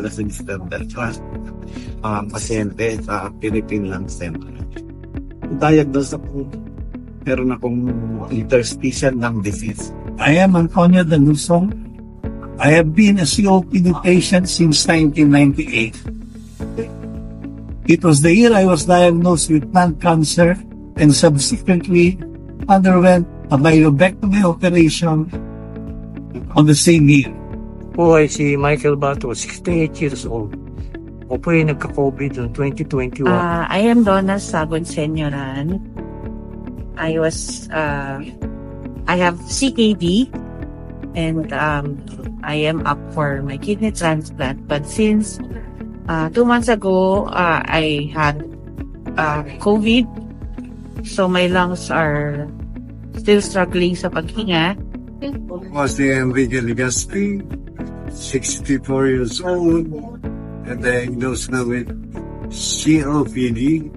pala si Mr. Beltran, pasyente sa Philippine Lung Center. Diagnose ako, meron akong interstitial lung disease. I am Antonio Danusong. I have been a COPD patient since 1998. It was the year I was diagnosed with lung cancer and subsequently underwent a myelobectomy operation on the same year. Po ay si Michael Bato, 68 years old. Ako po ay nagka-COVID noong 2021. I am Donna Sabon Senyoran. I have CKD and I am up for my kidney transplant. But since 2 months ago, I had COVID. So my lungs are still struggling sa paghinga. Was the Enrique Legaspi, 64 years old, and diagnosed now with COPD,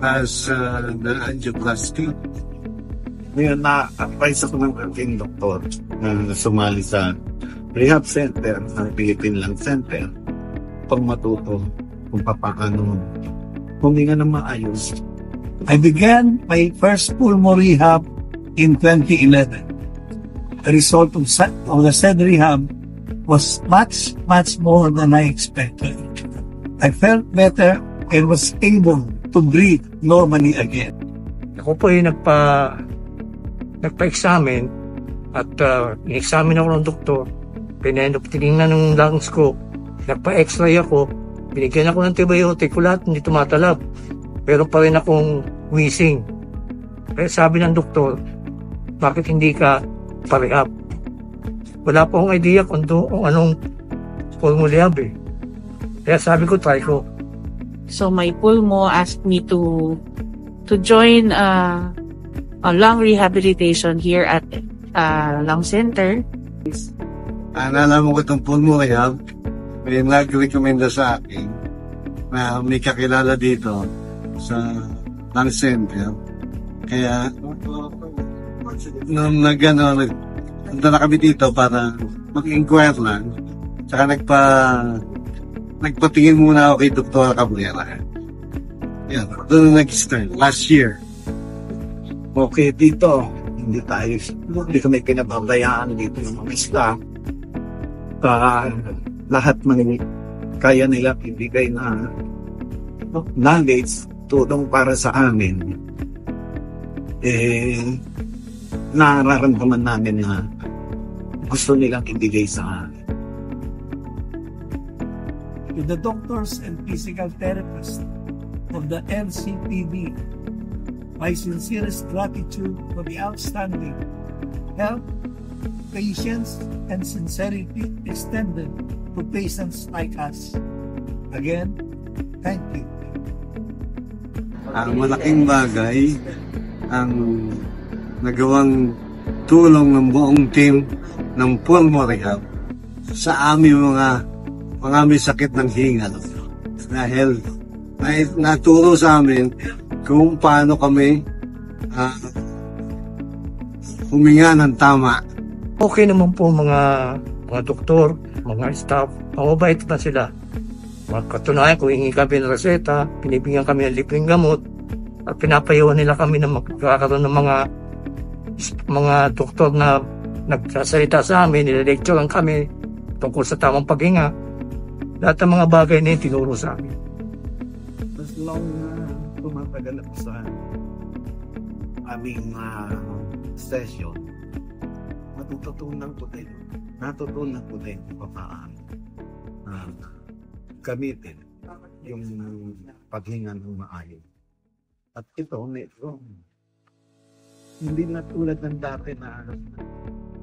as the angioplasty. Ngayon, na-advise ako ng aking doktor na sumali sa rehab center ng Philippine Lung Center pang matuto kung paano huminga ng maayos. I began my first pulmonary rehab in 2011. The result of the said rehab was much more than I expected. I felt better and was able to breathe normally again. Ako po ay nagpa-examine at in-examine ako ng doktor. Tinignan ng lungs ko. Nagpa-x-ray ako. Binigyan ako ng antibiotic. Lahat hindi tumatalab. Pero pa rin akong wheezing. Kaya sabi ng doktor, bakit hindi ka pa-rehab? Wala po akong idea kung anong pulmonary rehab eh. Kaya sabi ko, try ko. So my pulmo asked me to join a lung rehabilitation here at Lung Center. Naalala mo ko itong pulmonary rehab, may nag-recommenda sa akin na may kakilala dito sa Lung Center. Kaya nung punta na kami dito para mag-inquire lang, tsaka nagpatingin muna ako kay Dr. Cabrera. Yan, doon na nag-start, last year. Okay, dito, hindi kami pinababayaan dito ng mga staff. Lahat ng kaya nila ibigay na knowledge, tulong para sa amin. Nararamdaman namin na gusto nilang ibigay sa amin. To the doctors and physical therapists of the LCPD, my sincerest gratitude for the outstanding help, patience, and sincerity extended to patients like us. Again, thank you. Malaking bagay ang nagawang tulong ng buong team ng pulmonary rehab sa aming mga may sakit ng hingal. Dahil naturo sa amin kung paano kami huminga ng tama. Okay naman po mga doktor, mga staff, mababait na sila. Katunayan, kung hingi kami ng reseta, pinibigyan kami ng libreng gamot, at pinapayawan nila kami na magkakaroon ng mga doktor na nagsasalita sa amin, nilalecturean kami tungkol sa tamang paghinga. Lahat ng mga bagay na yun tinuro sa amin. As long na tumatagal ako sa aming session, natutunan ko din kung paano gamitin yung paghinga ng maayos. At ito, hindi na tulad ng dati na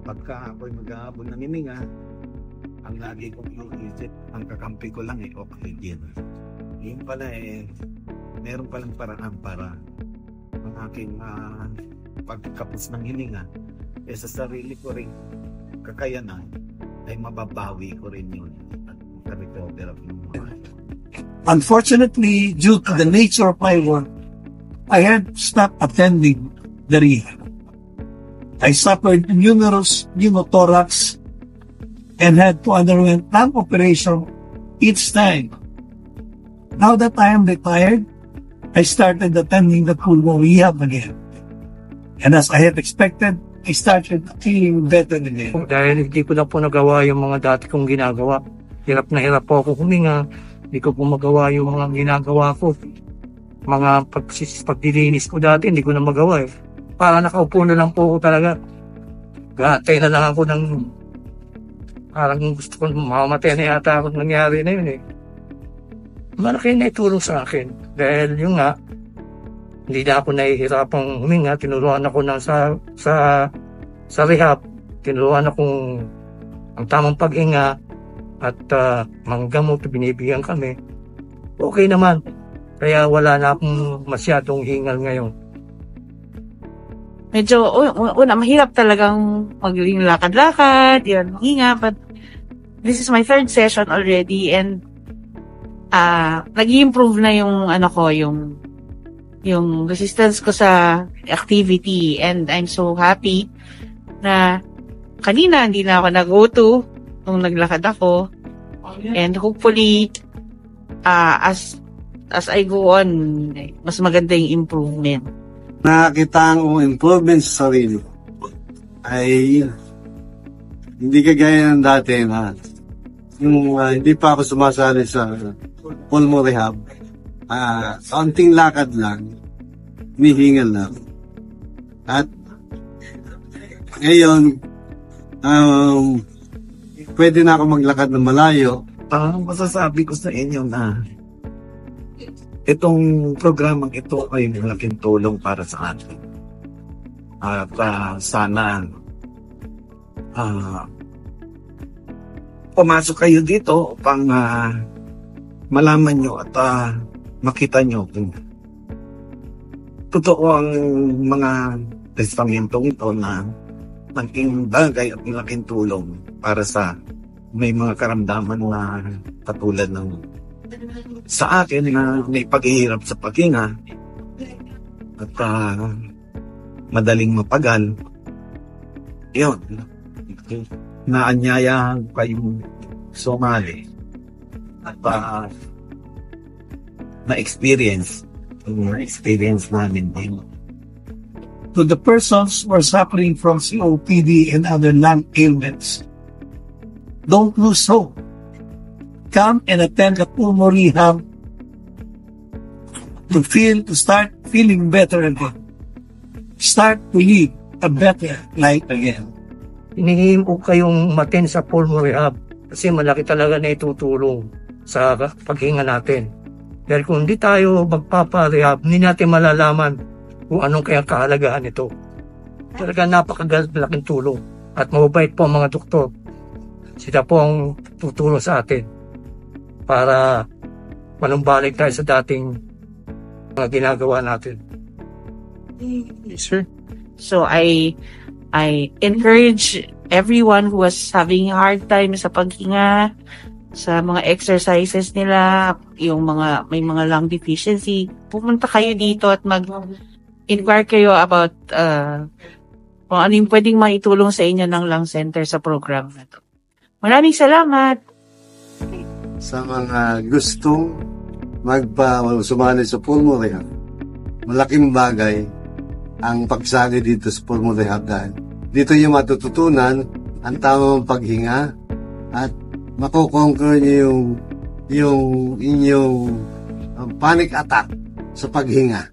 pagka ako'y mag-aabon ng hininga, ang lagi kong iisip, ang kakampi ko lang oxygen. Yun pala meron palang paraan para ang aking pagkapos ng hininga, sa sarili ko rin kakayanan, ay mababawi ko rin yun at recover of yung mga. Unfortunately, due to the nature of my work, I had stopped attending the rehab. I suffered numerous pneumothorax and had to undergo lung operation each time. Now that I am retired, I started attending the pulmonary rehab again. And as I had expected, I started feeling better again. Dahil hindi ko na po nagawa yung mga dati kong ginagawa. Hirap na hirap po ako huminga. Hindi ko po magawa yung mga ginagawa ko. Mga pagdilinis ko dati, hindi ko na magawa eh. Para nakaupo na lang po ako talaga. Gatay na lang ako ng... Parang gusto ko mamamatay na yata ako nangyari na yun eh. Malaki na itulong sa akin. Dahil yung nga, hindi na ako nahihirapang huminga. Tinuruan ako na sa rehab. Tinuruan akong ang tamang paghinga at mga gamot binibigyan kami. Okay naman. Kaya wala na akong masyadong hingal ngayon. Medyo, mahirap talagang maging lakad-lakad, yun, hinga, but this is my third session already and nag-improve na yung yung resistance ko sa activity and I'm so happy na kanina hindi na ako nag-go-to nung naglakad ako and hopefully as I go on mas maganda yung improvement. Nakakita ang improvement sa sarili ay hindi kagaya ng dati na yung hindi pa ako sumasali sa pulmonary rehab. Kaunting lakad lang, mihingal lang. At ngayon, pwede na ako maglakad ng malayo. Masasabi ko sa inyo na itong programang ito ay malaking tulong para sa atin. At sana pumasok kayo dito upang malaman nyo at makita nyo kung totoo ang mga testamentong ito na malaking bagay at malaking tulong para sa may mga karamdaman na katulad ng sa akin na may paghihirap sa paghinga at madaling mapagal. Yun. Naanyayahan kayong sumali at na-experience namin din. To the persons who are suffering from COPD and other lung ailments, don't lose hope. Come and attend the pulmonary rehab to start feeling better again. Start to live a better life again. Hinihingin ko kayong matin sa pulmonary rehab kasi malaki talaga na itutulong sa paghinga natin. Dahil kung hindi tayo magpapa-rehab, hindi natin malalaman kung anong kaya kahalagahan nito. Talaga napakalaking tulong at mababait po ang mga doktor. Sila po ang tutulong sa atin para manumbalik tayo sa dating mga ginagawa natin. Yes, sir. So I encourage everyone who was having a hard time sa paghinga, sa mga exercises nila, yung may mga lung deficiency, pumunta kayo dito at mag-inquire kayo about kung ano yung pwedeng maitulong sa inyo ng lung center sa program na to. Maraming salamat! Sa mga gustong sumali sa pulmonary rehab, malaking bagay ang pagsali dito sa pulmonary rehab dahil dito yung matututunan ang tamang paghinga at makoconquer niyo yung inyong panic attack sa paghinga.